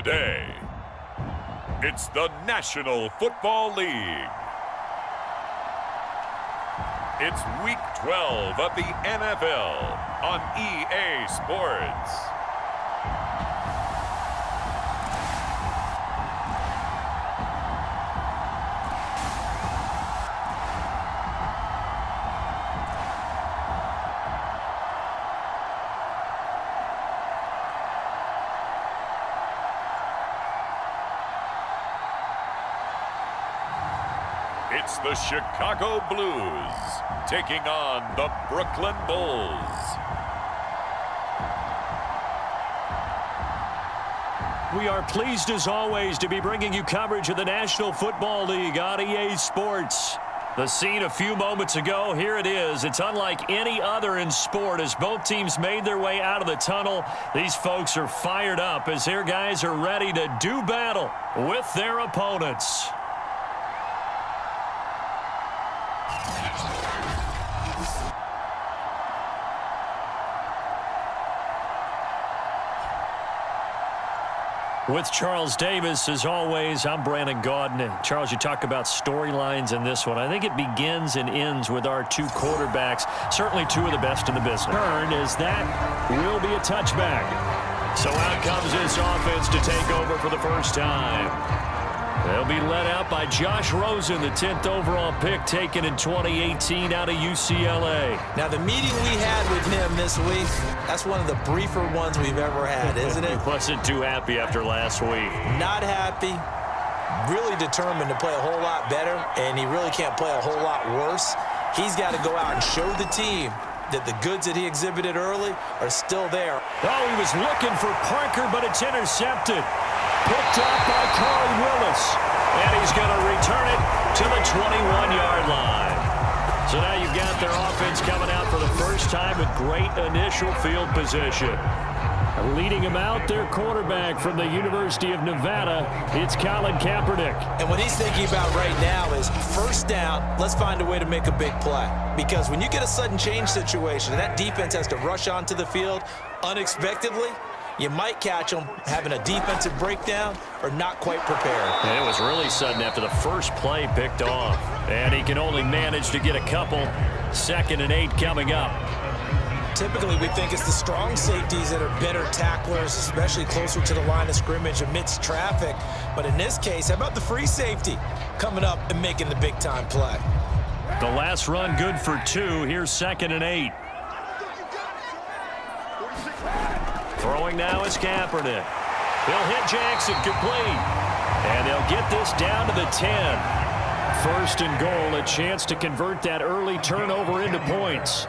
today. It's the National Football League. It's Week 12 of the NFL on EA Sports. It's the Chicago Blues taking on the Brooklyn Bulls. We are pleased as always to be bringing you coverage of the National Football League on EA Sports. The scene a few moments ago, here it is. It's unlike any other in sport as both teams made their way out of the tunnel. These folks are fired up as their guys are ready to do battle with their opponents. With Charles Davis, as always, I'm Brandon Gaudin. Charles, you talk about storylines in this one. I think it begins and ends with our two quarterbacks, certainly two of the best in the business. Turn is that will be a touchback. So out comes this offense to take over for the first time. They'll be led out by Josh Rosen, the 10th overall pick taken in 2018 out of UCLA. Now, the meeting we had with him this week, that's one of the briefer ones we've ever had, isn't it? He wasn't too happy after last week. Not happy. Really determined to play a whole lot better, and he really can't play a whole lot worse. He's got to go out and show the team that the goods that he exhibited early are still there. Oh, he was looking for Parker, but it's intercepted. Picked up by Corey Willis. And he's going to return it to the 21-yard line. So now you've got their offense coming out for the first time with great initial field position. Leading him out, their quarterback from the University of Nevada, it's Colin Kaepernick. And what he's thinking about right now is first down, let's find a way to make a big play. Because when you get a sudden change situation, and that defense has to rush onto the field unexpectedly, you might catch them having a defensive breakdown or not quite prepared. And it was really sudden after the first play picked off. And he can only manage to get a couple. 2nd and 8 coming up. Typically, we think it's the strong safeties that are better tacklers, especially closer to the line of scrimmage amidst traffic. But in this case, how about the free safety coming up and making the big-time play? The last run good for 2. Here's 2nd and 8. Throwing now is Kaepernick. He'll hit Jackson complete. And they'll get this down to the 10. 1st and goal, a chance to convert that early turnover into points.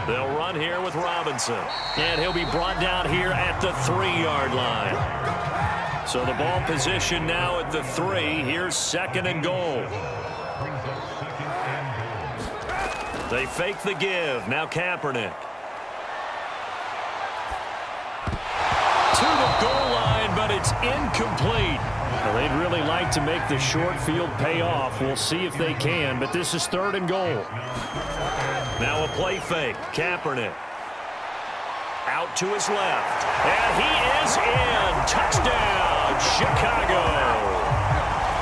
They'll run here with Robinson. And he'll be brought down here at the 3-yard line. So the ball position now at the 3. Here's 2nd and goal. They fake the give. Now Kaepernick. To the goal line, but it's incomplete. Well, they'd really like to make the short field pay off. We'll see if they can, but this is 3rd and goal. Now a play fake. Kaepernick. Out to his left. And he is in. Touchdown, Chicago.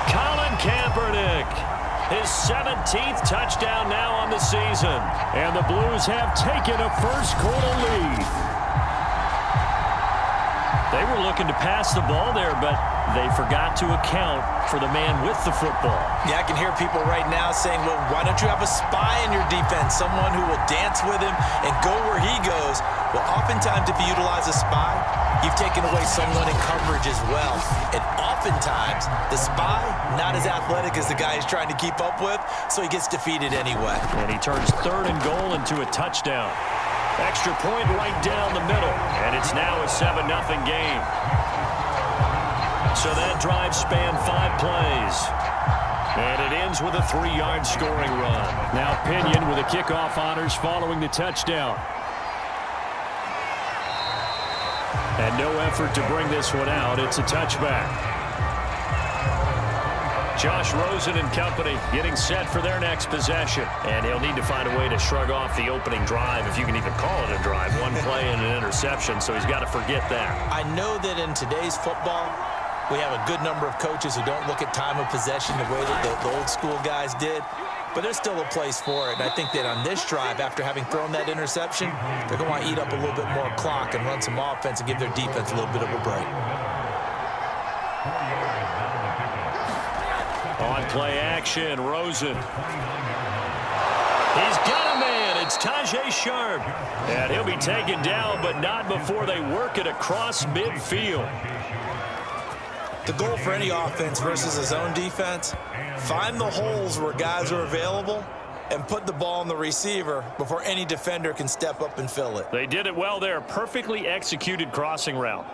Colin Kaepernick. His 17th touchdown now on the season. And the Blues have taken a first-quarter lead. They were looking to pass the ball there, but they forgot to account for the man with the football. Yeah, I can hear people right now saying, well, why don't you have a spy in your defense, someone who will dance with him and go where he goes? Well, oftentimes if you utilize a spy, you've taken away someone in coverage as well. And oftentimes, the spy, not as athletic as the guy he's trying to keep up with, so he gets defeated anyway. And he turns 3rd and goal into a touchdown. Extra point right down the middle. And it's now a 7-0 game. So that drive spanned 5 plays. And it ends with a 3-yard scoring run. Now Pinion with the kickoff honors following the touchdown. And no effort to bring this one out. It's a touchback. Josh Rosen and company getting set for their next possession. And he'll need to find a way to shrug off the opening drive, if you can even call it a drive. One play and an interception, so he's got to forget that. I know that in today's football, we have a good number of coaches who don't look at time of possession the way that the old school guys did. But there's still a place for it. And I think that on this drive, after having thrown that interception, they're going to want to eat up a little bit more clock and run some offense and give their defense a little bit of a break. On play action, Rosen. He's got a man. It's Tajay Sharp. And he'll be taken down, but not before they work it across midfield. The goal for any offense versus a zone defense, find the holes where guys are available and put the ball on the receiver before any defender can step up and fill it. They did it well there. Perfectly executed crossing route.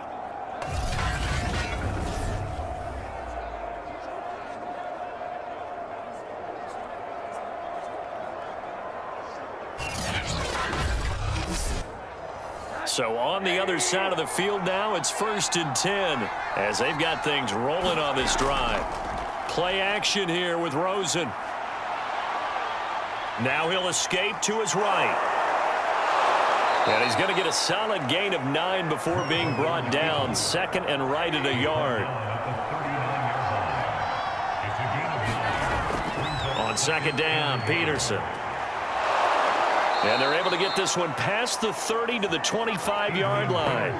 So on the other side of the field now, it's 1st and 10 as they've got things rolling on this drive. Play action here with Rosen. Now he'll escape to his right. And he's going to get a solid gain of 9 before being brought down. 2nd and right at a yard. On 2nd down, Peterson. And they're able to get this one past the 30 to the 25-yard line.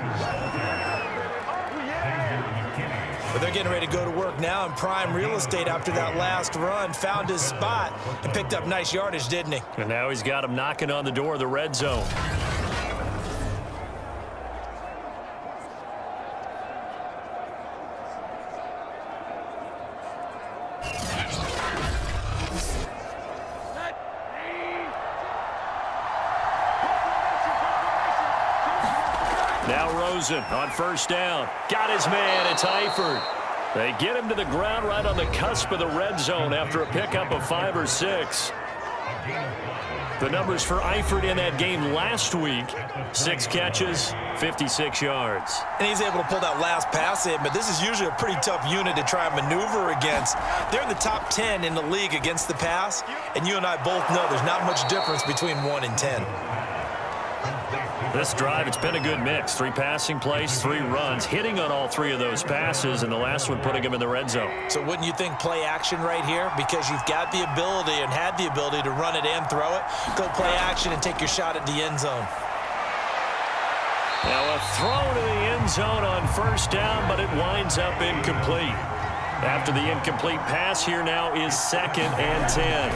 But they're getting ready to go to work now in prime real estate after that last run. Found his spot and picked up nice yardage, didn't he? And now he's got him knocking on the door of the red zone. Now Rosen on 1st down. Got his man. It's Eifert. They get him to the ground right on the cusp of the red zone after a pickup of 5 or 6. The numbers for Eifert in that game last week, 6 catches, 56 yards. And he's able to pull that last pass in, but this is usually a pretty tough unit to try and maneuver against. They're in the top 10 in the league against the pass, and you and I both know there's not much difference between 1 and 10. This drive, it's been a good mix. 3 passing plays, 3 runs, hitting on all 3 of those passes, and the last one putting him in the red zone. So wouldn't you think play action right here? Because you've got the ability and had the ability to run it and throw it. Go play action and take your shot at the end zone. Now a throw to the end zone on 1st down, but it winds up incomplete. After the incomplete pass, here now is 2nd and 10.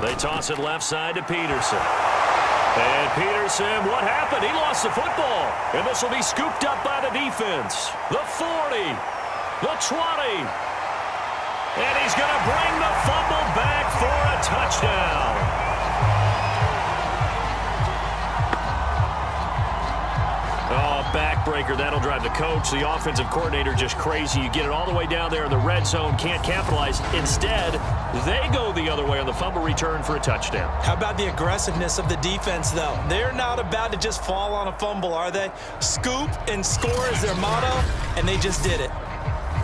They toss it left side to Peterson. And Peterson, what happened? He lost the football. And this will be scooped up by the defense. The 40, the 20. And he's going to bring the fumble back for a touchdown. Oh, backbreaker. That'll drive the coach, the offensive coordinator, just crazy. You get it all the way down there in the red zone, can't capitalize. Instead, they go the other way on the fumble return for a touchdown. How about the aggressiveness of the defense, though? They're not about to just fall on a fumble, are they? Scoop and score is their motto, and they just did it.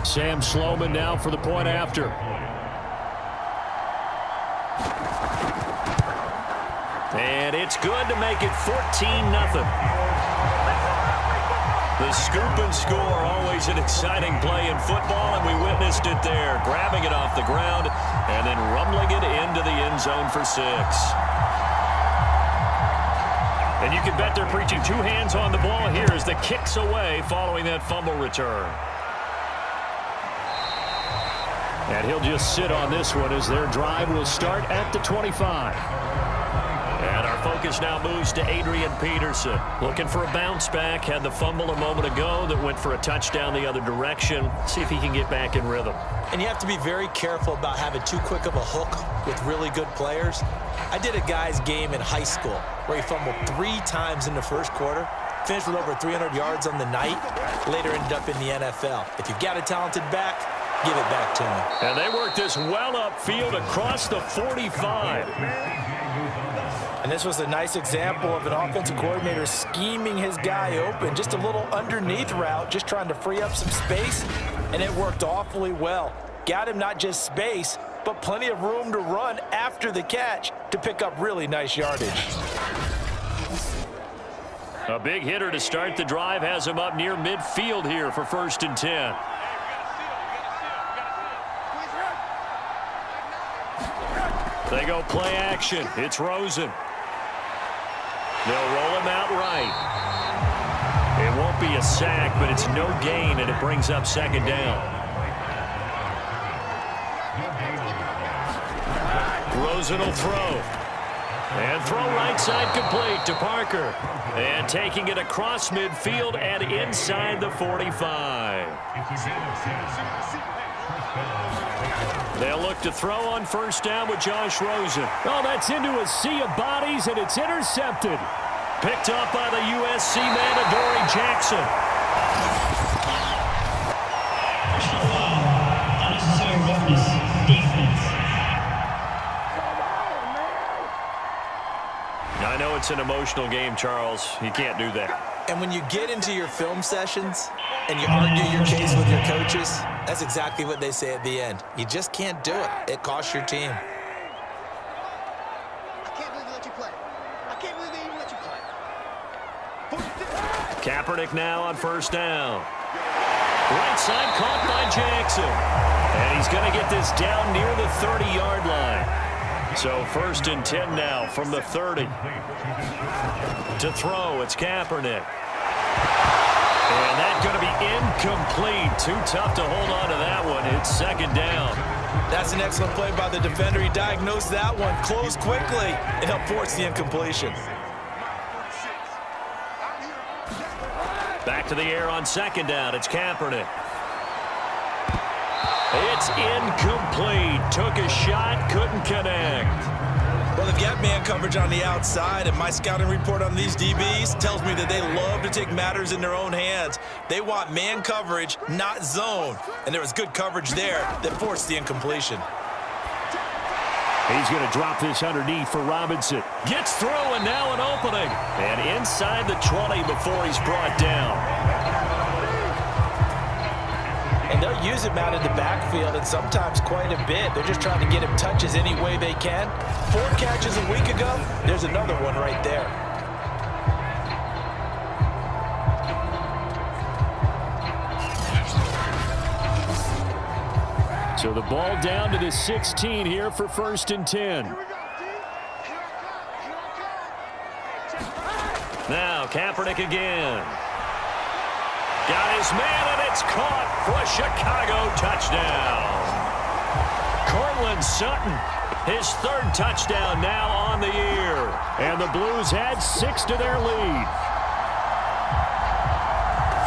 Sam Sloman now for the point after. And it's good to make it 14-0. The scoop and score, always an exciting play in football, and we witnessed it there, grabbing it off the ground and then rumbling it into the end zone for 6. And you can bet they're preaching 2 hands on the ball here as the kick's away following that fumble return. And he'll just sit on this one as their drive will start at the 25. And our focus now moves to Adrian Peterson. Looking for a bounce back. Had the fumble a moment ago that went for a touchdown the other direction. See if he can get back in rhythm. And you have to be very careful about having too quick of a hook with really good players. I did a guy's game in high school where he fumbled 3 times in the first quarter. Finished with over 300 yards on the night. Later ended up in the NFL. If you've got a talented back, give it back to him. And they work this well upfield across the 45. And this was a nice example of an offensive coordinator scheming his guy open. Just a little underneath route, just trying to free up some space, and it worked awfully well. got him not just space, but plenty of room to run after the catch to pick up really nice yardage. A big hitter to start the drive has him up near midfield here for 1st and 10. They go play action. It's Rosen. They'll roll him out right. It won't be a sack, but it's no gain, and it brings up 2nd down. Rosen will throw. And throw right side complete to Parker. And taking it across midfield and inside the 45. They'll look to throw on 1st down with Josh Rosen. Oh, that's into a sea of bodies, and it's intercepted. Picked up by the USC man, Adoree Jackson. I know it's an emotional game, Charles. You can't do that. And when you get into your film sessions and you argue your case with your coaches, that's exactly what they say at the end. You just can't do it. It costs your team. I can't believe they let you play. I can't believe they even let you play. Kaepernick now on 1st down. Right side caught by Jackson. And he's going to get this down near the 30-yard line. So 1st and 10 now from the 30. To throw, it's Kaepernick. And that's going to be incomplete. Too tough to hold on to that one. It's 2nd down. That's an excellent play by the defender. He diagnosed that one, closed quickly, and helped force the incompletion. Back to the air on 2nd down. It's Kaepernick. It's incomplete. Took a shot, couldn't connect. Well, they've got man coverage on the outside, and my scouting report on these DBs tells me that they love to take matters in their own hands. They want man coverage, not zone. And there was good coverage there that forced the incompletion. He's going to drop this underneath for Robinson. Gets through, and now an opening. And inside the 20 before he's brought down. And they'll use him out in the backfield, and sometimes quite a bit. They're just trying to get him touches any way they can. 4 catches a week ago, there's another one right there. So the ball down to the 16 here for 1st and 10. Now Kaepernick again. Got his man, and it's caught for a Chicago touchdown. Cortland Sutton, his 3rd touchdown now on the year. And the Blues add 6 to their lead.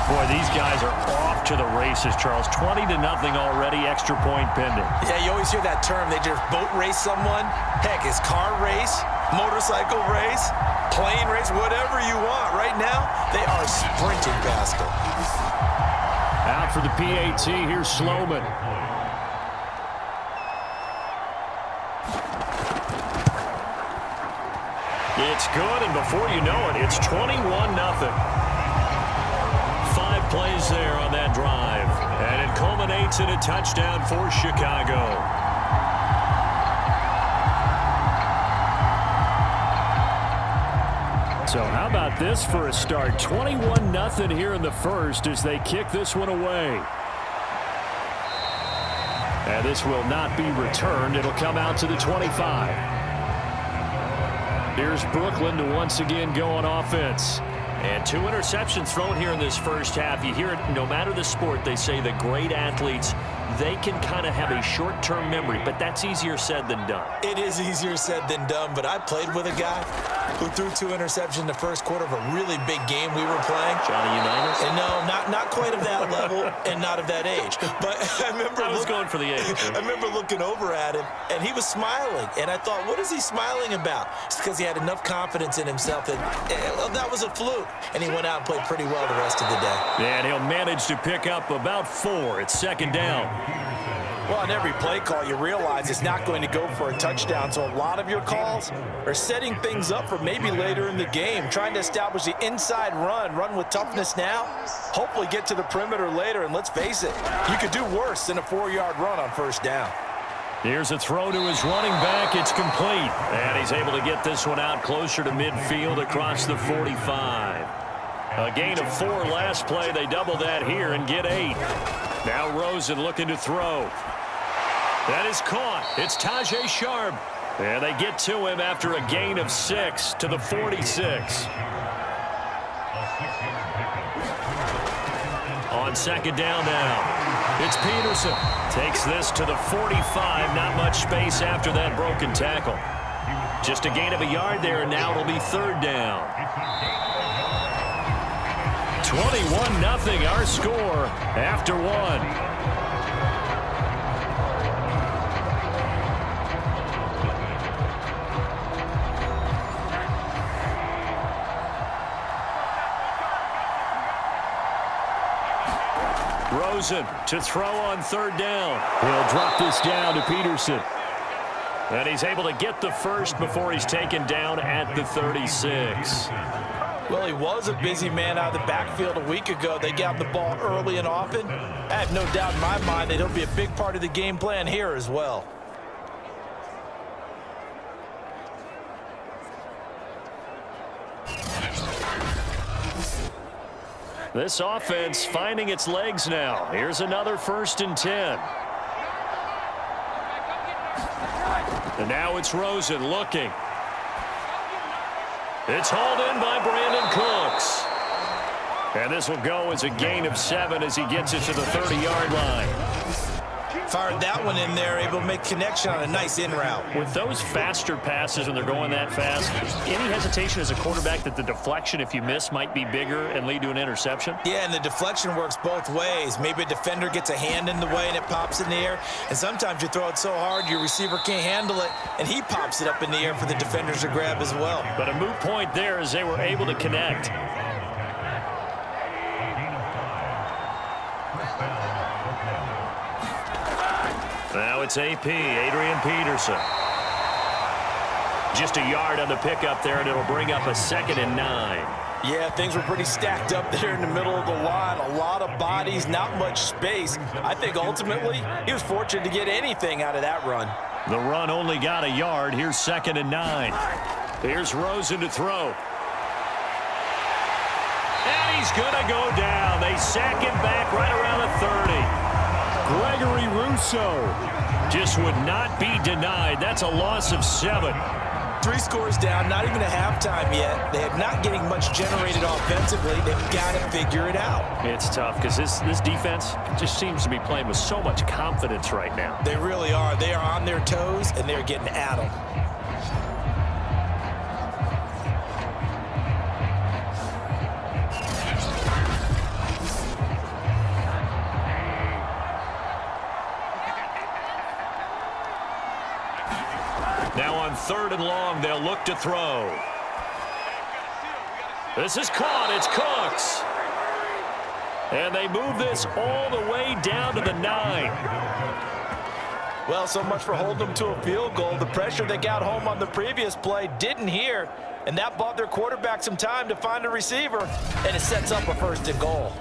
Boy, these guys are off to the races, Charles. 20-0 already, extra point pending. Yeah, you always hear that term. They just boat race someone. Heck, it's car race, motorcycle race, plane race, whatever you want. Right now, they are sprinting past them. Out for the PAT, here's Sloman. It's good, and before you know it, it's 21-0. 5 plays there on that drive, and it culminates in a touchdown for Chicago. So how about this for a start? 21-0 here in the first as they kick this one away. And this will not be returned. It'll come out to the 25. Here's Brooklyn to once again go on offense. And 2 interceptions thrown here in this first half. You hear it no matter the sport. They say the great athletes, they can kind of have a short-term memory, but that's easier said than done. It is easier said than done, but I played with a guy who threw 2 interceptions in the first quarter of a really big game we were playing. Johnny Unitas? And no, not quite of that level and not of that age. But I remember going for the age. I remember looking over at him, and he was smiling. And I thought, what is he smiling about? It's because he had enough confidence in himself that that was a fluke. And he went out and played pretty well the rest of the day. And he'll manage to pick up about 4. It's 2nd down. Well, on every play call, you realize it's not going to go for a touchdown, so a lot of your calls are setting things up for maybe later in the game, trying to establish the inside run with toughness now, hopefully get to the perimeter later, and let's face it, you could do worse than a 4-yard run on first down. Here's a throw to his running back. It's complete, and he's able to get this one out closer to midfield across the 45. A gain of 4 last play. They double that here and get 8. Now Rosen looking to throw. That is caught. It's Tajay Sharp. And they get to him after a gain of 6 to the 46. On second down now, it's Peterson. Takes this to the 45. Not much space after that broken tackle. Just a gain of a yard there, and now it'll be third down. 21-0 our score after 1. Rosen to throw on third down. He'll drop this down to Peterson. And he's able to get the first before he's taken down at the 36. Well, he was a busy man out of the backfield a week ago. They got the ball early and often. I have no doubt in my mind that he'll be a big part of the game plan here as well. This offense finding its legs now. Here's another 1st and 10. And now it's Rosen looking. It's hauled in by Brandon Cooks. And this will go as a gain of 7 as he gets it to the 30-yard line. Fired that one in there, able to make connection on a nice in route. With those faster passes when they're going that fast, any hesitation as a quarterback that the deflection, if you miss, might be bigger and lead to an interception? Yeah, and the deflection works both ways. Maybe a defender gets a hand in the way and it pops in the air. And sometimes you throw it so hard your receiver can't handle it, and he pops it up in the air for the defenders to grab as well. But a moot point there as they were able to connect. Now it's AP, Adrian Peterson. Just a yard on the pickup there, and it'll bring up a 2nd and 9. Yeah, things were pretty stacked up there in the middle of the line. A lot of bodies, not much space. I think ultimately he was fortunate to get anything out of that run. The run only got a yard. Here's 2nd and 9. Here's Rosen to throw. And he's going to go down. They sack him back right around the 30. Gregory Rousseau just would not be denied. That's a loss of 7. 3 scores down, not even a halftime yet. They're not getting much generated offensively. They've got to figure it out. It's tough because this defense just seems to be playing with so much confidence right now. They really are. They are on their toes, and they're getting at them. Now on 3rd and long, they'll look to throw. This is caught. It's Cooks. And they move this all the way down to the 9. Well, so much for holding them to a field goal. The pressure they got home on the previous play didn't hear, and that bought their quarterback some time to find a receiver, and it sets up a 1st and goal.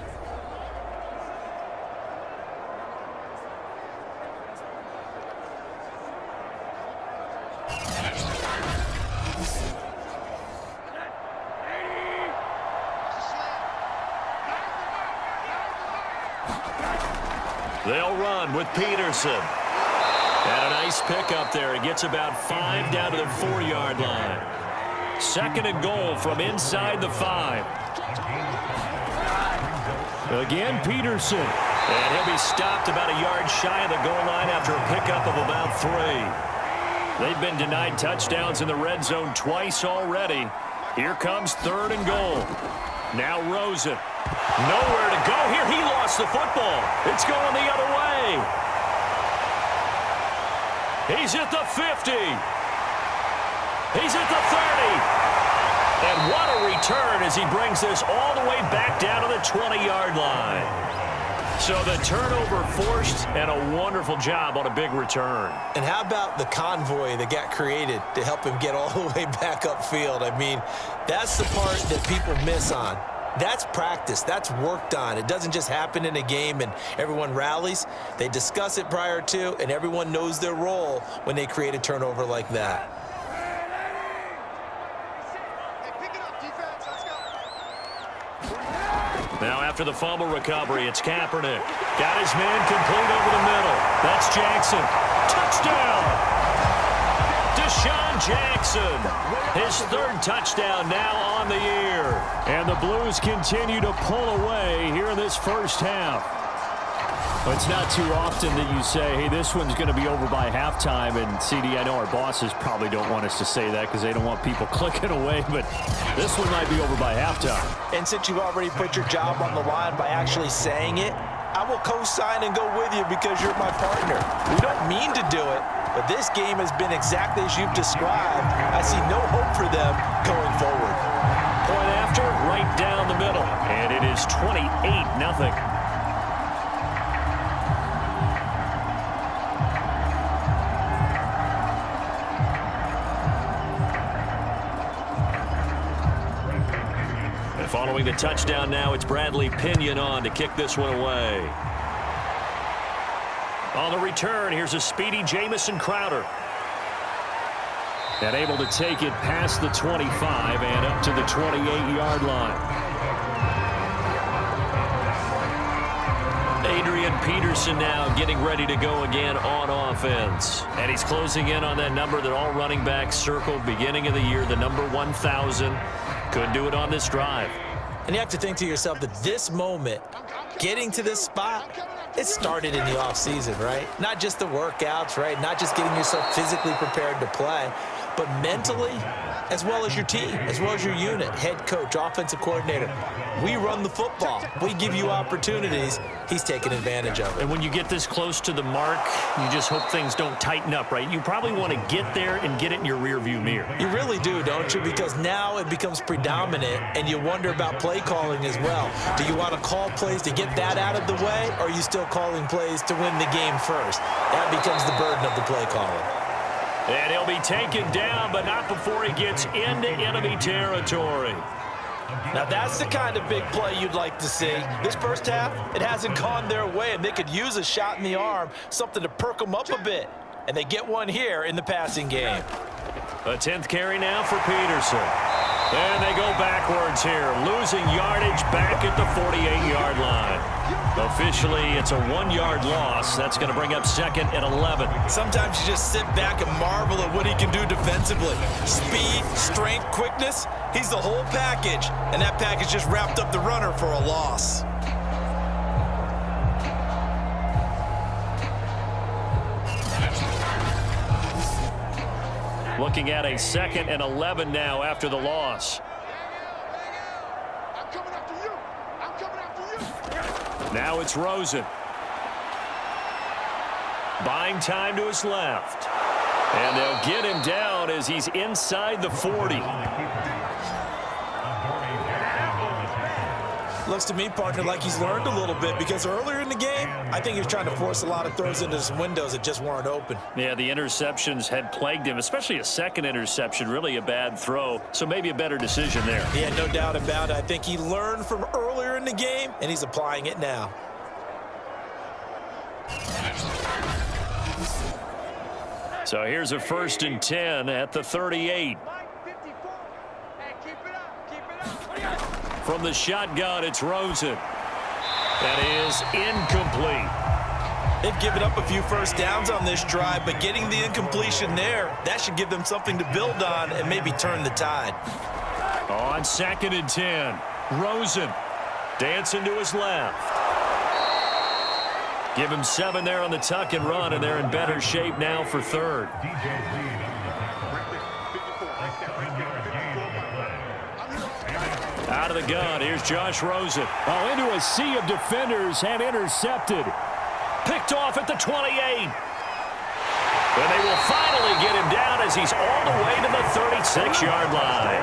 They'll run with Peterson. And a nice pickup there. He gets about 5 down to the 4-yard line. 2nd and goal from inside the 5. Again, Peterson. And he'll be stopped about a yard shy of the goal line after a pickup of about 3. They've been denied touchdowns in the red zone twice already. Here comes 3rd and goal. Now Rosen. Nowhere to go here. He lost the football. It's going the other way. He's at the 50. He's at the 30. And what a return as he brings this all the way back down to the 20-yard line. So the turnover forced, and a wonderful job on a big return. And how about the convoy that got created to help him get all the way back upfield? I mean, that's the part that people miss on. That's practice. That's worked on. It doesn't just happen in a game and everyone rallies. They discuss it prior to, and everyone knows their role when they create a turnover like that. Now after the fumble recovery, it's Kaepernick. Got his man complete over the middle. That's Jackson. Touchdown! Deshaun Jackson. His third touchdown now on the year. And the Blues continue to pull away here in this first half. Well, it's not too often that you say, hey, this one's going to be over by halftime. And, CD, I know our bosses probably don't want us to say that because they don't want people clicking away. But this one might be over by halftime. And since you've already put your job on the line by actually saying it, I will co-sign and go with you because you're my partner. We don't mean to do it, but this game has been exactly as you've described. I see no hope for them going forward. Point after, right down the middle. And it is 28-0. Following the touchdown now, it's Bradley Pinion on to kick this one away. On the return, here's a speedy Jamison Crowder. And able to take it past the 25 and up to the 28-yard line. Adrian Peterson now getting ready to go again on offense. And he's closing in on that number that all running backs circled beginning of the year, the number 1,000. Couldn't do it on this drive. And you have to think to yourself that this moment, getting to this spot, it started in the offseason, right? Not just the workouts, right? Not just getting yourself physically prepared to play, but mentally, as well as your team, as well as your unit, head coach, offensive coordinator. We run the football. We give you opportunities. He's taking advantage of it. And when you get this close to the mark, you just hope things don't tighten up, right? You probably want to get there and get it in your rearview mirror. You really do, don't you? Because now it becomes predominant, and you wonder about play calling as well. Do you want to call plays to get that out of the way, or are you still calling plays to win the game first? That becomes the burden of the play calling. And he'll be taken down, but not before he gets into enemy territory. Now that's the kind of big play you'd like to see. This first half, it hasn't gone their way, and they could use a shot in the arm, something to perk them up a bit. And they get one here in the passing game. A 10th carry now for Peterson. And they go backwards here, losing yardage back at the 48-yard line. Officially, it's a 1-yard loss. That's going to bring up second and 11. Sometimes you just sit back and marvel at what he can do defensively. Speed, strength, quickness, he's the whole package. And that package just wrapped up the runner for a loss. Looking at a second and 11 now after the loss. Now it's Rosen. Buying time to his left. And they'll get him down as he's inside the 40. Looks to me, partner, like he's learned a little bit because earlier in the game, I think he was trying to force a lot of throws into some windows that just weren't open. Yeah, the interceptions had plagued him, especially a second interception, really a bad throw. So maybe a better decision there. Yeah, no doubt about it. I think he learned from earlier in the game, and he's applying it now. So here's a 1st and 10 at the 38. From the shotgun, it's Rosen. That is incomplete. They've given up a few first downs on this drive, but getting the incompletion there, that should give them something to build on and maybe turn the tide. On 2nd and 10, Rosen dancing to his left. Give him 7 there on the tuck and run, and they're in better shape now for 3rd. Out of the gun, here's Josh Rosen. Oh, into a sea of defenders and intercepted. Picked off at the 28. And they will finally get him down as he's all the way to the 36-yard line.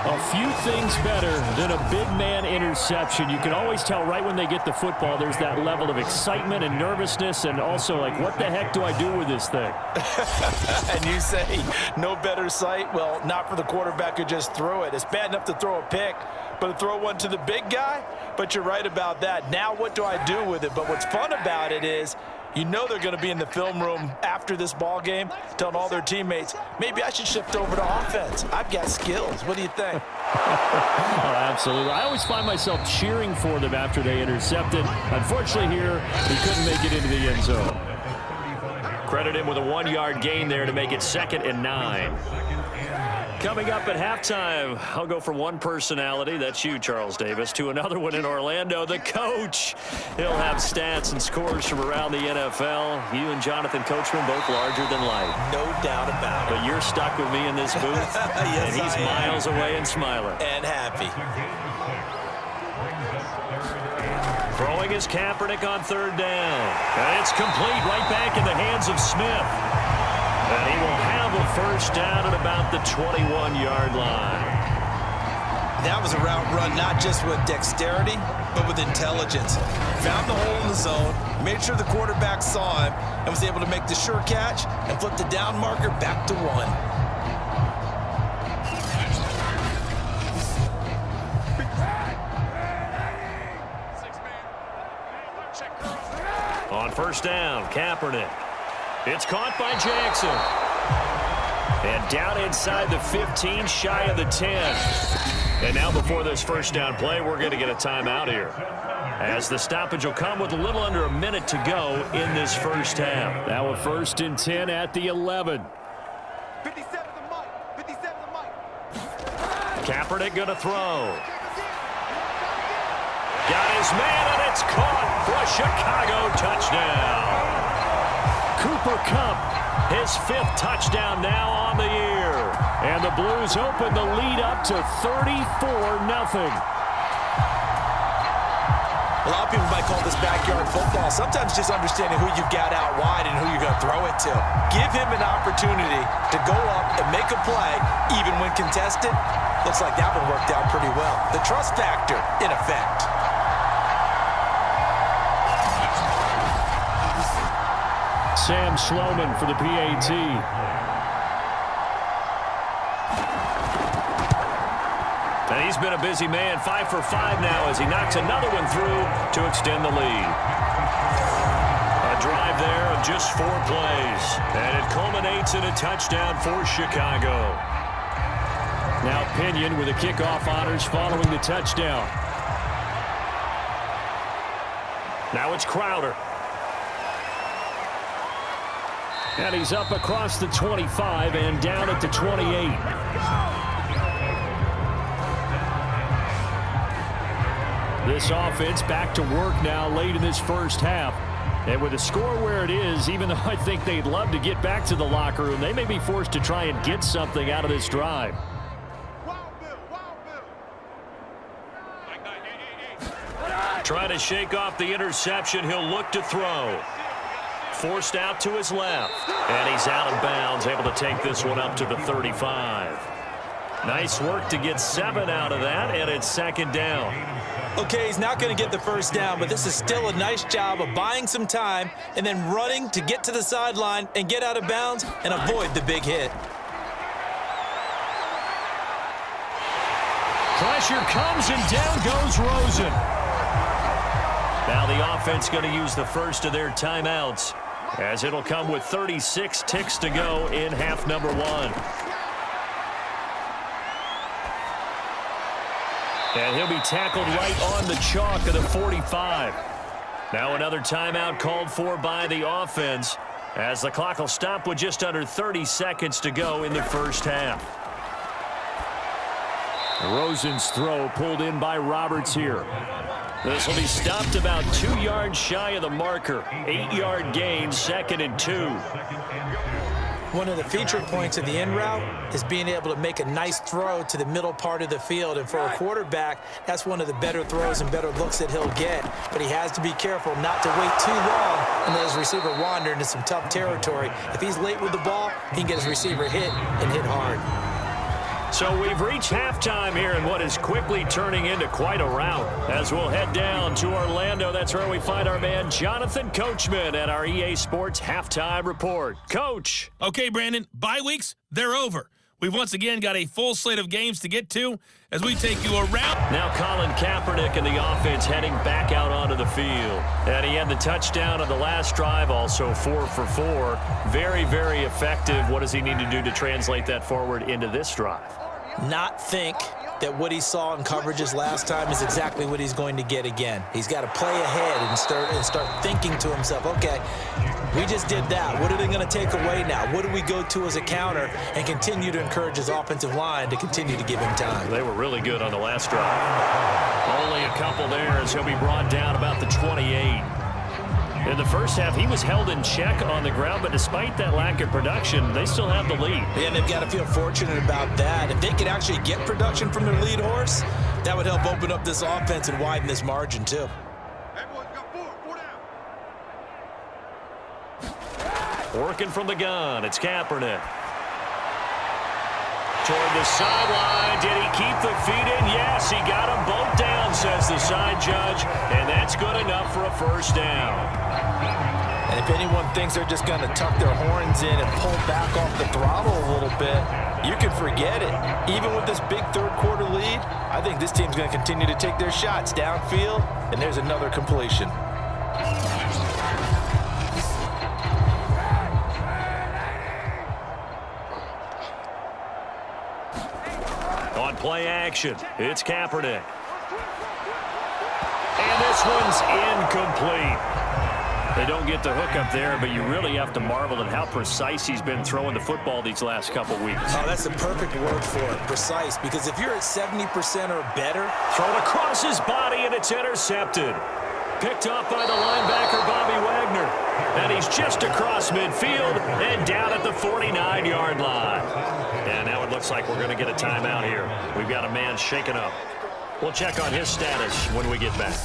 A few things better than a big man interception. You can always tell right when they get the football, there's that level of excitement and nervousness, and also like, what the heck do I do with this thing? And you say no better sight? Well, not for the quarterback who just threw it. It's bad enough to throw a pick, but to throw one to the big guy? But you're right about that. Now what do I do with it? But what's fun about it is, you know they're going to be in the film room after this ball game telling all their teammates, maybe I should shift over to offense. I've got skills. What do you think? Oh, absolutely. I always find myself cheering for them after they intercepted. Unfortunately here, he couldn't make it into the end zone. Credit him with a 1-yard gain there to make it 2nd and 9. Coming up at halftime, I'll go from one personality, that's you, Charles Davis, to another one in Orlando, the coach. He'll have stats and scores from around the NFL. You and Jonathan Coachman both larger than life. No doubt about it. But you're stuck with me in this booth, Yes, and he's miles away and smiling. And happy. Throwing is Kaepernick on 3rd down. And it's complete right back in the hands of Smith. And he will have a first down at about the 21-yard line. That was a route run not just with dexterity, but with intelligence. Found the hole in the zone, made sure the quarterback saw him, and was able to make the sure catch and flip the down marker back to 1. On 1st down, Kaepernick. It's caught by Jackson. And down inside the 15, shy of the 10. And now before this first down play, we're going to get a timeout here, as the stoppage will come with a little under a minute to go in this first half. Now a 1st and 10 at the 11. 57 to Mike. 57 to Mike. Kaepernick going to throw. Got his man, and it's caught for a Chicago touchdown. Cooper Kupp, his 5th touchdown now on the year. And the Blues open the lead up to 34-0. A lot of people might call this backyard football. Sometimes just understanding who you've got out wide and who you're going to throw it to. Give him an opportunity to go up and make a play, even when contested. Looks like that one worked out pretty well. The trust factor in effect. Sam Sloman for the PAT. And he's been a busy man, 5 for 5 now as he knocks another one through to extend the lead. A drive there of just 4 plays, and it culminates in a touchdown for Chicago. Now Pinion with the kickoff honors following the touchdown. Now it's Crowder. And he's up across the 25 and down at the 28. This offense back to work now late in this first half. And with the score where it is, even though I think they'd love to get back to the locker room, they may be forced to try and get something out of this drive. Trying to shake off the interception, he'll look to throw. Forced out to his left, and he's out of bounds, able to take this one up to the 35. Nice work to get 7 out of that, and it's 2nd down. Okay, he's not going to get the first down, but this is still a nice job of buying some time and then running to get to the sideline and get out of bounds and avoid the big hit. Pressure comes, and down goes Rosen. Now the offense going to use the first of their timeouts, as it'll come with 36 ticks to go in half number 1. And he'll be tackled right on the chalk of the 45. Now another timeout called for by the offense, as the clock will stop with just under 30 seconds to go in the first half. Rosen's throw pulled in by Roberts here. This will be stopped about 2 yards shy of the marker. 8-yard gain, 2nd and 2. One of the feature points of the in route is being able to make a nice throw to the middle part of the field. And for a quarterback, that's one of the better throws and better looks that he'll get. But he has to be careful not to wait too long and let his receiver wander into some tough territory. If he's late with the ball, he can get his receiver hit and hit hard. So we've reached halftime here in what is quickly turning into quite a rout. As we'll head down to Orlando, that's where we find our man Jonathan Coachman at our EA Sports Halftime Report. Coach. Okay, Brandon, bye weeks, they're over. We've once again got a full slate of games to get to as we take you around. Now Colin Kaepernick and the offense heading back out onto the field. And he had the touchdown on the last drive, also 4 for 4. Very, very effective. What does he need to do to translate that forward into this drive? Not think that what he saw in coverages last time is exactly what he's going to get again. He's got to play ahead and start thinking to himself, okay, we just did that. What are they going to take away now? What do we go to as a counter? And continue to encourage his offensive line to continue to give him time. They were really good on the last drive. Only a couple there as he'll be brought down about the 28. In the first half, he was held in check on the ground, but despite that lack of production, they still have the lead. Yeah, and they've got to feel fortunate about that. If they could actually get production from their lead horse, that would help open up this offense and widen this margin, too. Everyone's got four down. Working from the gun, it's Kaepernick. Toward the sideline, did he keep the feet in? Yes, he got them both down, says the side judge, and that's good enough for a first down. And if anyone thinks they're just going to tuck their horns in and pull back off the throttle a little bit, you can forget it. Even with this big third-quarter lead, I think this team's going to continue to take their shots downfield, and there's another completion. On play action, it's Kaepernick. And this one's incomplete. They don't get the hook up there, but you really have to marvel at how precise he's been throwing the football these last couple weeks. Oh, that's the perfect word for it, precise, because if you're at 70% or better. Thrown across his body, and it's intercepted. Picked off by the linebacker, Bobby Wagner. And he's just across midfield and down at the 49-yard line. And now it looks like we're going to get a timeout here. We've got a man shaken up. We'll check on his status when we get back.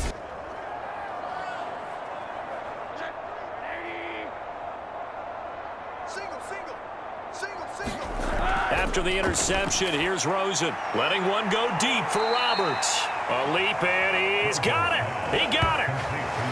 After the interception, here's Rosen. Letting one go deep for Roberts. A leap, and he's got it. He got it.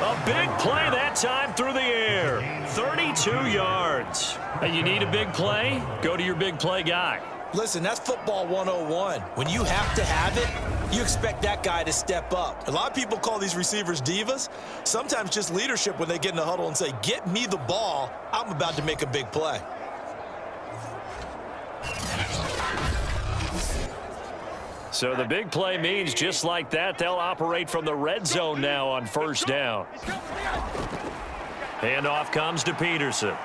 A big play that time through the air. 32 yards. You need a big play? Go to your big play guy. Listen, that's football 101. When you have to have it, you expect that guy to step up. A lot of people call these receivers divas. Sometimes just leadership when they get in the huddle and say, get me the ball. I'm about to make a big play. So the big play means just like that, they'll operate from the red zone now on first down. Handoff comes to Peterson.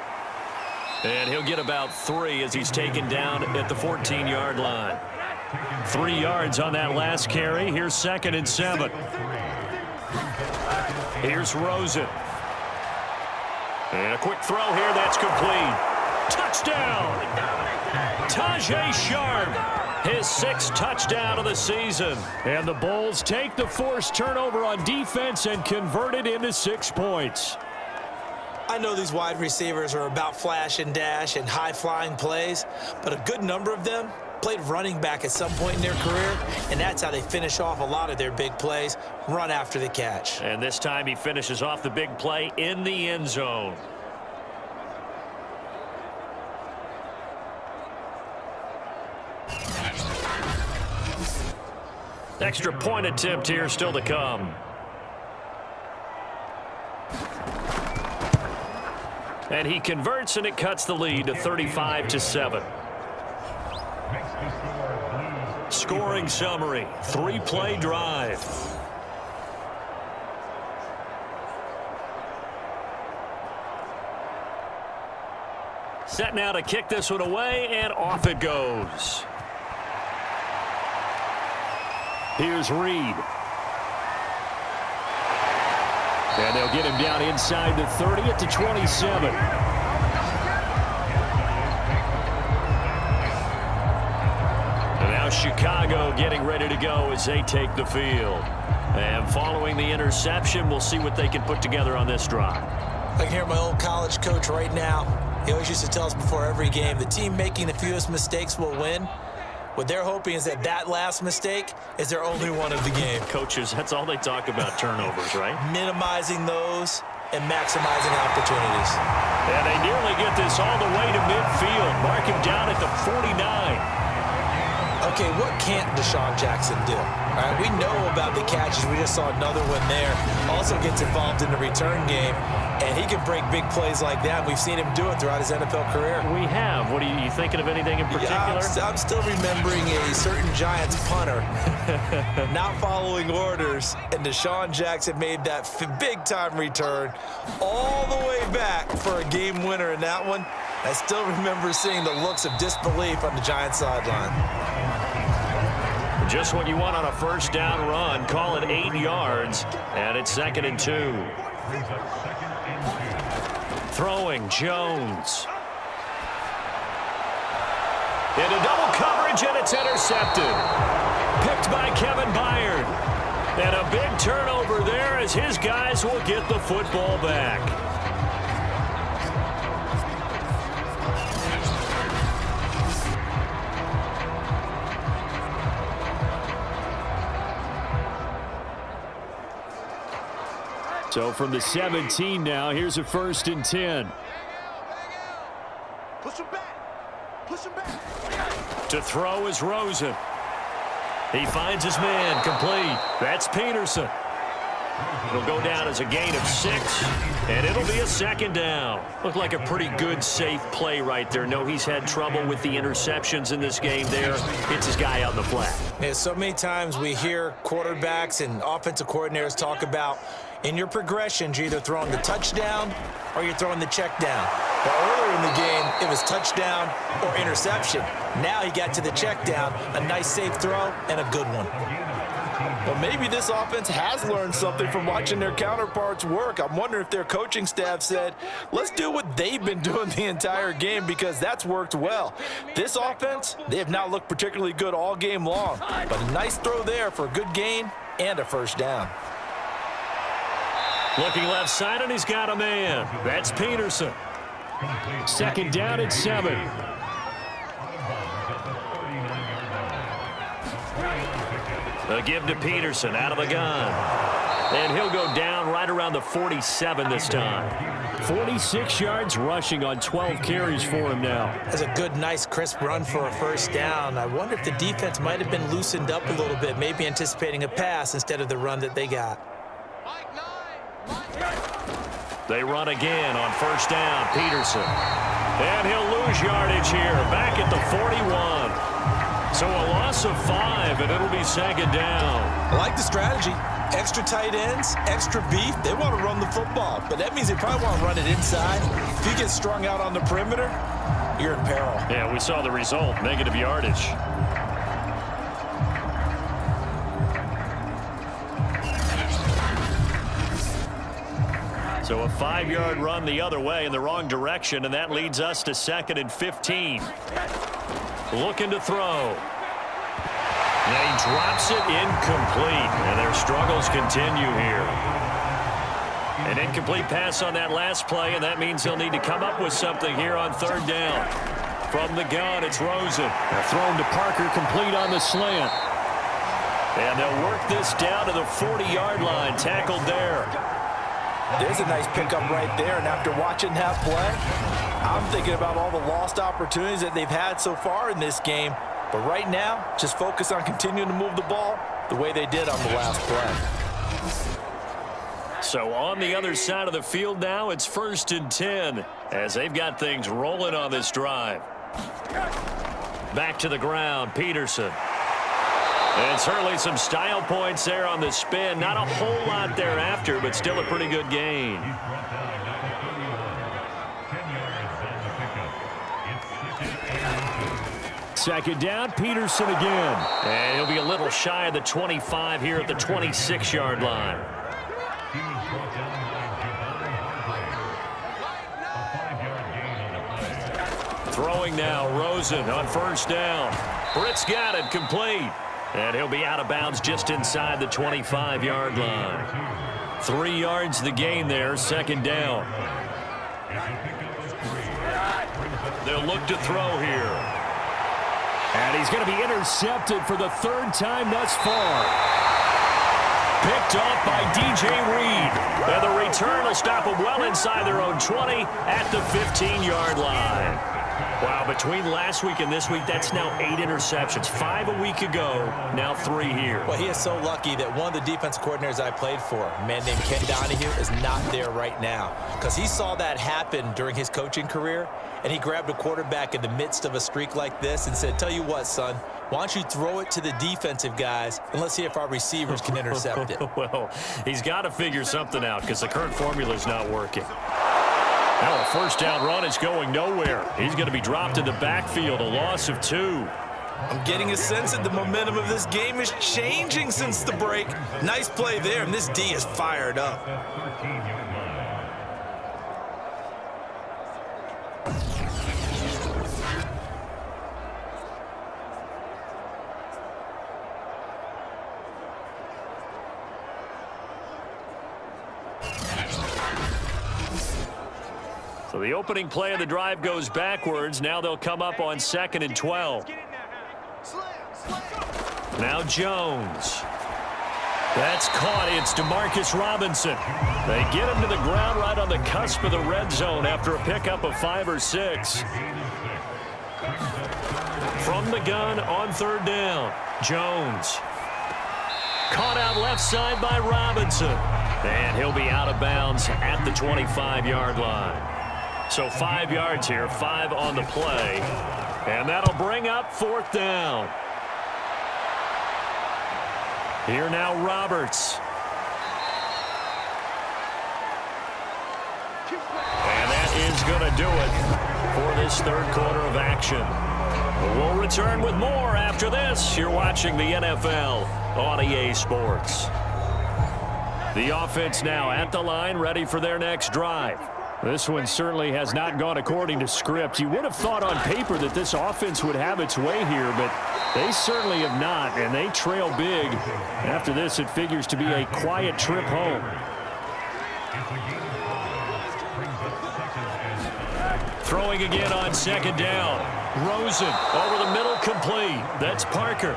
And he'll get about 3 as he's taken down at the 14-yard line. 3 yards on that last carry. Here's 2nd and 7. Here's Rosen. And a quick throw here, that's complete. Touchdown! Tajay Sharp. His 6th touchdown of the season. And the Bulls take the forced turnover on defense and convert it into 6 points. I know these wide receivers are about flash and dash and high-flying plays, but a good number of them played running back at some point in their career, and that's how they finish off a lot of their big plays, run after the catch. And this time he finishes off the big play in the end zone. Extra point attempt here still to come. And he converts, and it cuts the lead to 35-7. Scoring summary, 3-play drive. Set now to kick this one away, and off it goes. Here's Reed. And they'll get him down inside the 30 at the 27. And now Chicago getting ready to go as they take the field. And following the interception, we'll see what they can put together on this drive. I can hear my old college coach right now. He always used to tell us before every game, the team making the fewest mistakes will win. What they're hoping is that last mistake is their only one of the game. Coaches, that's all they talk about, turnovers, right? Minimizing those and maximizing opportunities. And they nearly get this all the way to midfield. Mark him down at the 49. Okay, what can't Deshaun Jackson do? All right, we know about the catches. We just saw another one there. Also gets involved in the return game, and he can break big plays like that. We've seen him do it throughout his NFL career. We have. What are you thinking of anything in particular? Yeah, I'm still remembering a certain Giants punter not following orders, and Deshaun Jackson made that big-time return all the way back for a game winner in that one. I still remember seeing the looks of disbelief on the Giants sideline. Just what you want on a first down run. Call it 8 yards, and it's 2nd and 2. Throwing, Jones. Into double coverage, and it's intercepted. Picked by Kevin Byard. And a big turnover there as his guys will get the football back. So from the 17 now, here's a 1st and 10. Push him back. Push him back. To throw is Rosen. He finds his man, complete. That's Peterson. It'll go down as a gain of 6, and it'll be a 2nd down. Looked like a pretty good, safe play right there. No, he's had trouble with the interceptions in this game there. Hits his guy out in the flat. Yeah, so many times we hear quarterbacks and offensive coordinators talk about in your progressions, you're either throwing the touchdown or you're throwing the check down. But earlier in the game, it was touchdown or interception. Now he got to the check down, a nice safe throw, and a good one. Well, maybe this offense has learned something from watching their counterparts work. I'm wondering if their coaching staff said, let's do what they've been doing the entire game because that's worked well. This offense, they have not looked particularly good all game long, but a nice throw there for a good gain and a 1st down. Looking left side, and he's got a man. That's Peterson. 2nd down at 7. A give to Peterson out of the gun. And he'll go down right around the 47 this time. 46 yards rushing on 12 carries for him now. That's a good, nice, crisp run for a 1st down. I wonder if the defense might have been loosened up a little bit, maybe anticipating a pass instead of the run that they got. They run again on 1st down, Peterson. And he'll lose yardage here, back at the 41. So a loss of 5, and it'll be 2nd down. I like the strategy. Extra tight ends, extra beef. They want to run the football, but that means they probably want to run it inside. If you get strung out on the perimeter, you're in peril. Yeah, we saw the result, negative yardage. So a 5-yard run the other way in the wrong direction, and that leads us to 2nd and 15. Looking to throw. And he drops it incomplete, and their struggles continue here. An incomplete pass on that last play, and that means they'll need to come up with something here on 3rd down. From the gun, it's Rosen. Thrown to Parker, complete on the slant. And they'll work this down to the 40-yard line, tackled there. There's a nice pickup right there, and after watching that play, I'm thinking about all the lost opportunities that they've had so far in this game. But right now, just focus on continuing to move the ball the way they did on the last play. So on the other side of the field now, it's 1st and 10 as they've got things rolling on this drive. Back to the ground, Peterson. And certainly some style points there on the spin. Not a whole lot thereafter, but still a pretty good gain. Second down, Peterson again. And he'll be a little shy of the 25 here at the 26-yard line. Throwing now, Rosen on 1st down. Britt's got it, complete. And he'll be out of bounds just inside the 25-yard line. 3 yards the gain there, 2nd down. They'll look to throw here. And he's going to be intercepted for the third time thus far. Picked off by DJ Reed. And the return will stop them well inside their own 20 at the 15-yard line. Wow, between last week and this week, that's now 8 interceptions. 5 a week ago, now 3 here. Well, he is so lucky that one of the defense coordinators I played for, a man named Ken Donahue, is not there right now. Because he saw that happen during his coaching career, and he grabbed a quarterback in the midst of a streak like this and said, tell you what, son, why don't you throw it to the defensive guys, and let's see if our receivers can intercept it. Well, he's got to figure something out because the current formula is not working. Now a first down run is going nowhere. He's going to be dropped in the backfield, a loss of 2. I'm getting a sense that the momentum of this game is changing since the break. Nice play there, and this D is fired up. So the opening play of the drive goes backwards. Now they'll come up on 2nd and 12. Now Jones. That's caught. It's DeMarcus Robinson. They get him to the ground right on the cusp of the red zone after a pickup of 5 or 6. From the gun on 3rd down. Jones. Caught out left side by Robinson. And he'll be out of bounds at the 25-yard line. So 5 yards here, 5 on the play. And that'll bring up 4th down. Here now Roberts. And that is going to do it for this 3rd quarter of action. We'll return with more after this. You're watching the NFL on EA Sports. The offense now at the line, ready for their next drive. This one certainly has not gone according to script. You would have thought on paper that this offense would have its way here, but they certainly have not, and they trail big. After this, it figures to be a quiet trip home. Throwing again on 2nd down. Rosen over the middle, complete. That's Parker.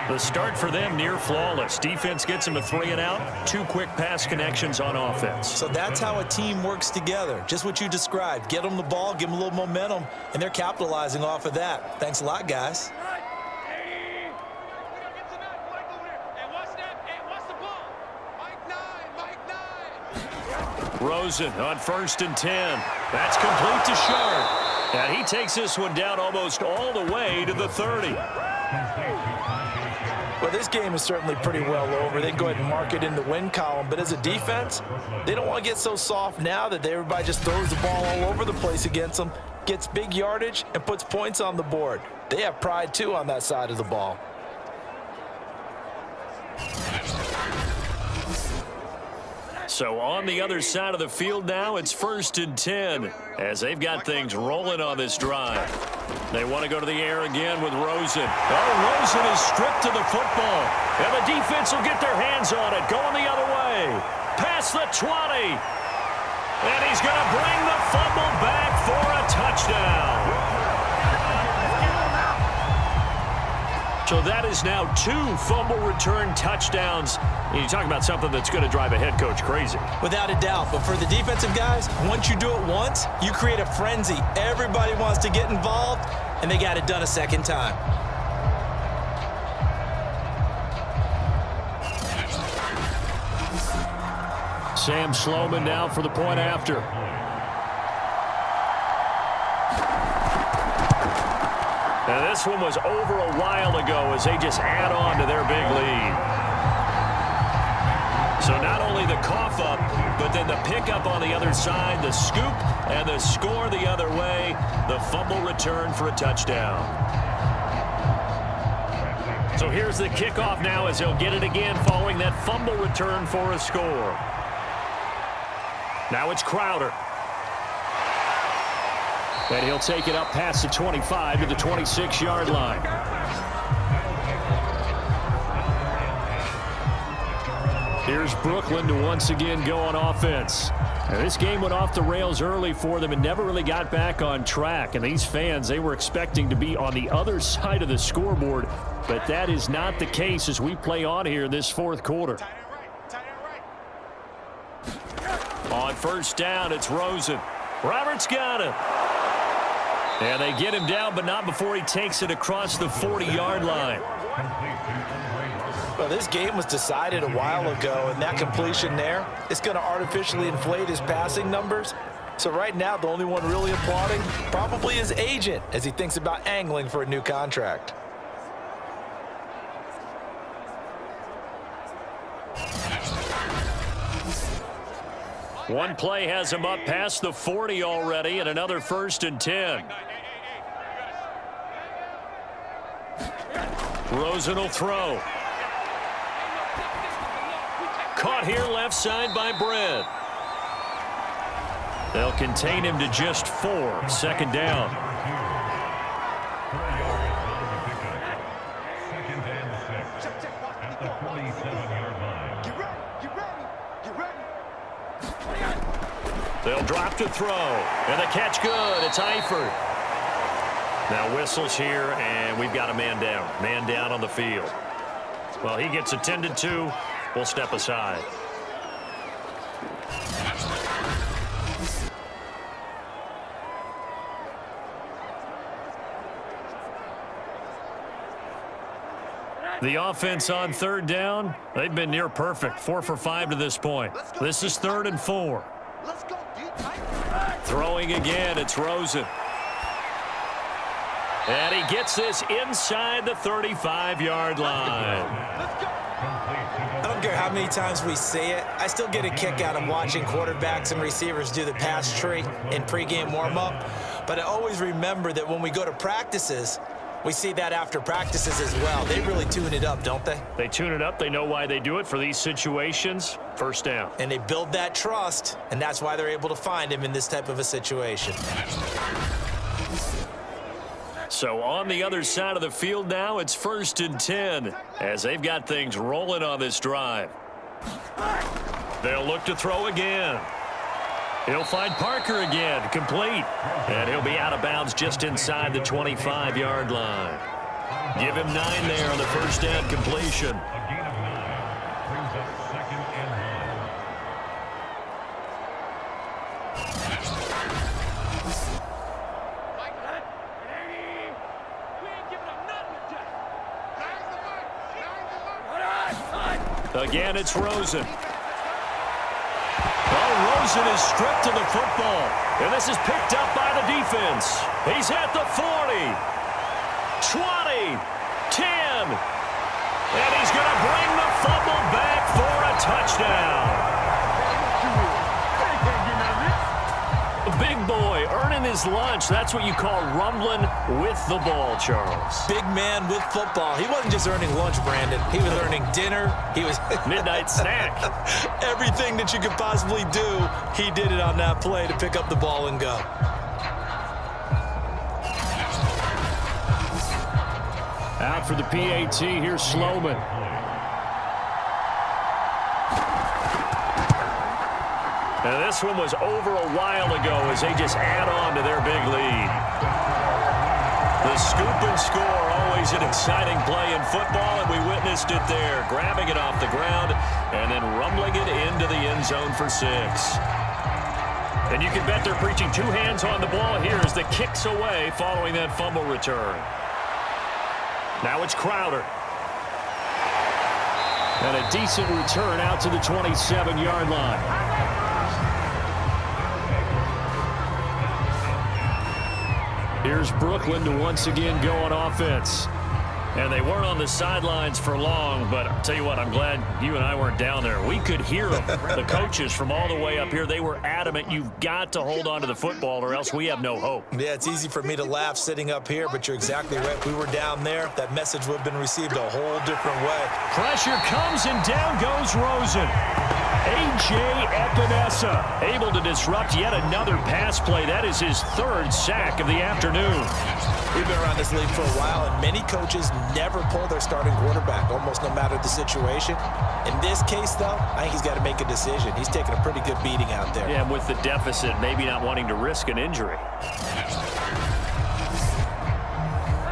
The start for them near flawless. Defense gets them a 3 and out. 2 quick pass connections on offense. So that's how a team works together. Just what you described. Get them the ball, give them a little momentum, and they're capitalizing off of that. Thanks a lot, guys. Rosen on 1st and 10. That's complete to Sharp. And he takes this one down almost all the way to the 30. Well, this game is certainly pretty well over. They can go ahead and mark it in the win column. But as a defense, they don't want to get so soft now that everybody just throws the ball all over the place against them, gets big yardage, and puts points on the board. They have pride, too, on that side of the ball. So on the other side of the field now, it's 1st and 10 as they've got things rolling on this drive. They want to go to the air again with Rosen. Oh, Rosen is stripped to the football. And the defense will get their hands on it. Going the other way. Past the 20. And he's going to bring the fumble back for a touchdown. So that is now 2 fumble return touchdowns. And you talk about something that's going to drive a head coach crazy. Without a doubt. But for the defensive guys, once you do it once, you create a frenzy. Everybody wants to get involved, and they got it done a second time. Sam Sloman now for the point after. Now this one was over a while ago as they just add on to their big lead. So not only the cough up, but then the pickup on the other side, the scoop, and the score the other way, the fumble return for a touchdown. So here's the kickoff now as he'll get it again following that fumble return for a score. Now it's Crowder. And he'll take it up past the 25 to the 26-yard line. Here's Brooklyn to once again go on offense. Now, this game went off the rails early for them and never really got back on track. And these fans, they were expecting to be on the other side of the scoreboard, but that is not the case as we play on here in this fourth quarter. On first down, it's Rosen. Roberts got it. And they get him down, but not before he takes it across the 40-yard line. Well, this game was decided a while ago, and that completion there is going to artificially inflate his passing numbers. So right now, the only one really applauding probably his agent as he thinks about angling for a new contract. One play has him up past the 40 already, and another 1st and 10. Rosen will throw. Caught here left side by Brett. They'll contain him to just 4. 2nd down. They'll drop to throw. And the catch good. It's Eifert. Now whistles here, and we've got a man down. Man down on the field. Well, he gets attended to. We'll step aside. The offense on 3rd down, they've been near perfect. 4 for 5 to this point. This is 3rd and 4. Throwing again, it's Rosen. And he gets this inside the 35-yard line. I don't care how many times we say it, I still get a kick out of watching quarterbacks and receivers do the pass tree in pregame warm-up. But I always remember that when we go to practices, we see that after practices as well. They really tune it up, don't they? They tune it up. They know why they do it for these situations. 1st down. And they build that trust, and that's why they're able to find him in this type of a situation. So on the other side of the field now, it's 1st and 10 as they've got things rolling on this drive. They'll look to throw again. He'll find Parker again, complete. And he'll be out of bounds just inside the 25-yard line. Give him 9 there on the 1st down completion. Again, it's Rosen. Oh, Rosen is stripped of the football. And this is picked up by the defense. He's at the 40, 20, 10. And he's going to bring the fumble back for a touchdown. Big boy earning his lunch. That's what you call rumbling with the ball, Charles. Big man with football. He wasn't just earning lunch, Brandon. He was earning dinner. He was midnight snack. Everything that you could possibly do, he did it on that play to pick up the ball and go. Out for the PAT, here's Sloman. Now this one was over a while ago as they just add on to their big lead. The scoop and score, always an exciting play in football, and we witnessed it there, grabbing it off the ground and then rumbling it into the end zone for 6. And you can bet they're preaching 2 hands on the ball here as the kick's away following that fumble return. Now it's Crowder. And a decent return out to the 27-yard line. Here's Brooklyn to once again go on offense. And they weren't on the sidelines for long, but I'll tell you what, I'm glad you and I weren't down there. We could hear them. The coaches from all the way up here, they were adamant, you've got to hold on to the football or else we have no hope. Yeah, it's easy for me to laugh sitting up here, but you're exactly right. If we were down there, that message would have been received a whole different way. Pressure comes and down goes Rosen. A.J. Epinesa able to disrupt yet another pass play. That is his third sack of the afternoon. We've been around this league for a while, and many coaches never pull their starting quarterback, almost no matter the situation. In this case, though, I think he's got to make a decision. He's taking a pretty good beating out there. Yeah, with the deficit, maybe not wanting to risk an injury.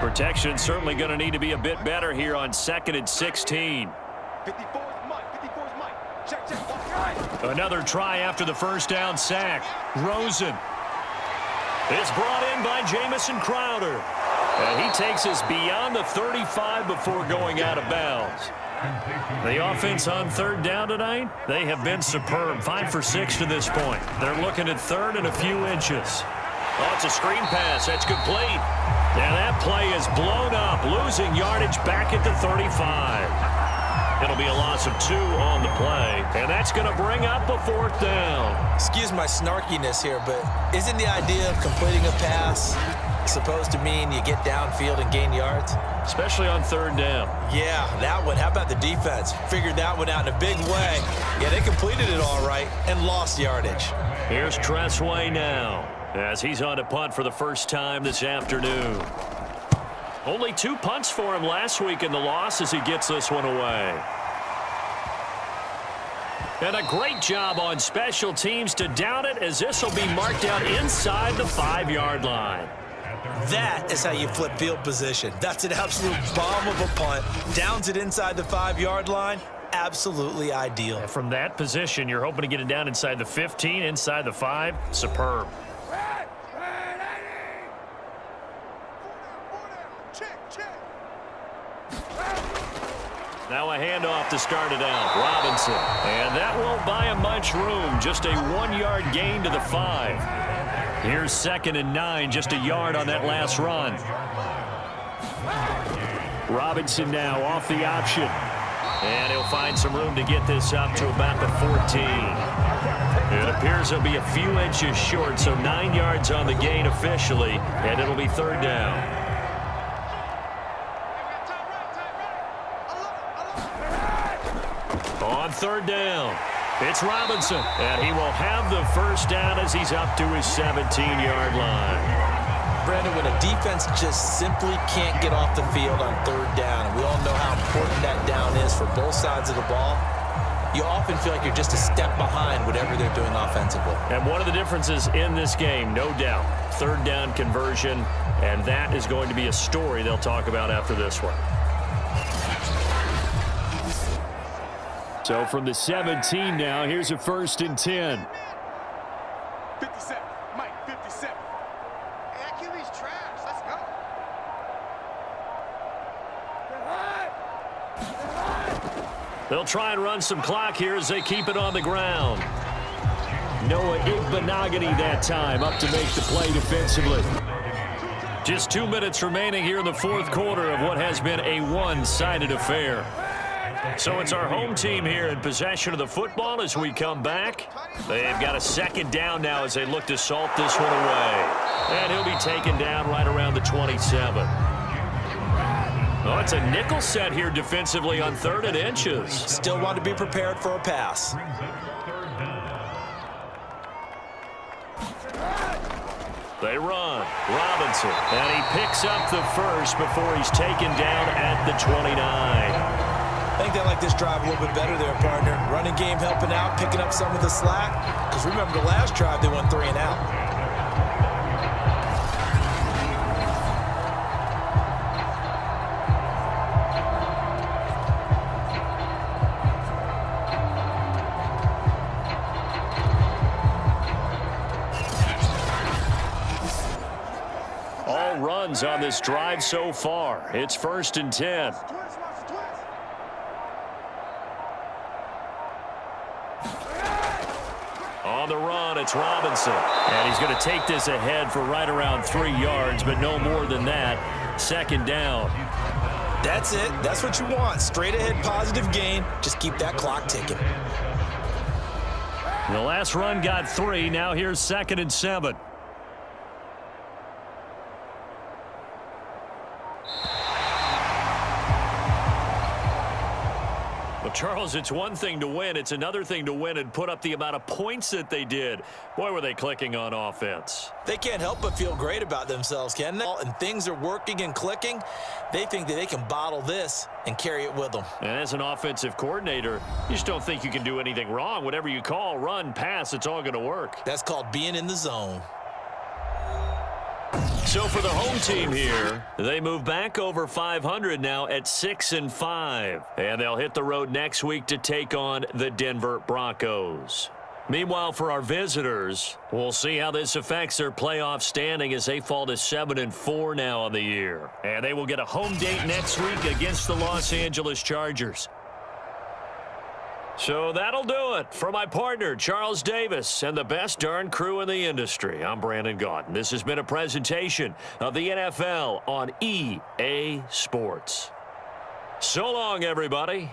Protection certainly going to need to be a bit better here on 2nd and 16. 54's Mike. 54's Mike. Check, check. Right. Another try after the first down sack. Rosen. It's brought in by Jamison Crowder. And he takes us beyond the 35 before going out of bounds. The offense on 3rd down tonight, they have been superb. 5 for 6 to this point. They're looking at 3rd and a few inches. Oh, it's a screen pass. That's complete. And that play is blown up, losing yardage back at the 35. It'll be a loss of 2 on the play, and that's going to bring up a 4th down. Excuse my snarkiness here, but isn't the idea of completing a pass supposed to mean you get downfield and gain yards? Especially on 3rd down. Yeah, that one. How about the defense? Figured that one out in a big way. Yeah, they completed it all right and lost yardage. Here's Tressway now, as he's on to punt for the first time this afternoon. Only 2 punts for him last week in the loss as he gets this one away. And a great job on special teams to down it, as this will be marked out inside the 5-yard line. That is how you flip field position. That's an absolute bomb of a punt. Downs it inside the 5-yard line. Absolutely ideal. And from that position, you're hoping to get it down inside the 15, inside the 5. Superb. Now a handoff to start it out. Robinson. And that won't buy him much room. Just a 1-yard gain to the 5. Here's 2nd and 9. Just a yard on that last run. Robinson now off the option. And he'll find some room to get this up to about the 14. It appears he'll be a few inches short, so 9 yards on the gain officially, and it'll be 3rd down. On 3rd down, it's Robinson, and he will have the first down as he's up to his 17-yard line. Brandon, when a defense just simply can't get off the field on 3rd down, and we all know how important that down is for both sides of the ball, you often feel like you're just a step behind whatever they're doing offensively. And one of the differences in this game, no doubt, 3rd down conversion, and that is going to be a story they'll talk about after this one. So from the 17 now, here's a 1st and 10. 57. Mike, 57. Hey, that QB's trash. Let's go. They'll try and run some clock here as they keep it on the ground. Noah Igbenogany that time up to make the play defensively. Just 2 minutes remaining here in the 4th quarter of what has been a one-sided affair. So it's our home team here in possession of the football as we come back. They've got a 2nd down now as they look to salt this one away. And he'll be taken down right around the 27. Oh, it's a nickel set here defensively on 3rd and inches. Still want to be prepared for a pass. They run. Robinson. And he picks up the first before he's taken down at the 29. I think they like this drive a little bit better there, partner. Running game helping out, picking up some of the slack. Because remember, the last drive, they went 3 and out. All runs on this drive so far. It's 1st and 10. On the run, it's Robinson. And he's going to take this ahead for right around 3 yards, but no more than that. 2nd down. That's it. That's what you want. Straight ahead positive gain. Just keep that clock ticking. The last run got 3. Now here's 2nd and 7. The Charles, it's one thing to win. It's another thing to win and put up the amount of points that they did. Boy, were they clicking on offense. They can't help but feel great about themselves, can they? And things are working and clicking. They think that they can bottle this and carry it with them. And as an offensive coordinator, you just don't think you can do anything wrong. Whatever you call, run, pass, it's all going to work. That's called being in the zone. So for the home team here, they move back over 500 now at 6-5. And they'll hit the road next week to take on the Denver Broncos. Meanwhile, for our visitors, we'll see how this affects their playoff standing as they fall to 7-4 now on the year. And they will get a home date next week against the Los Angeles Chargers. So that'll do it for my partner, Charles Davis, and the best darn crew in the industry. I'm Brandon Gaudin. This has been a presentation of the NFL on EA Sports. So long, everybody.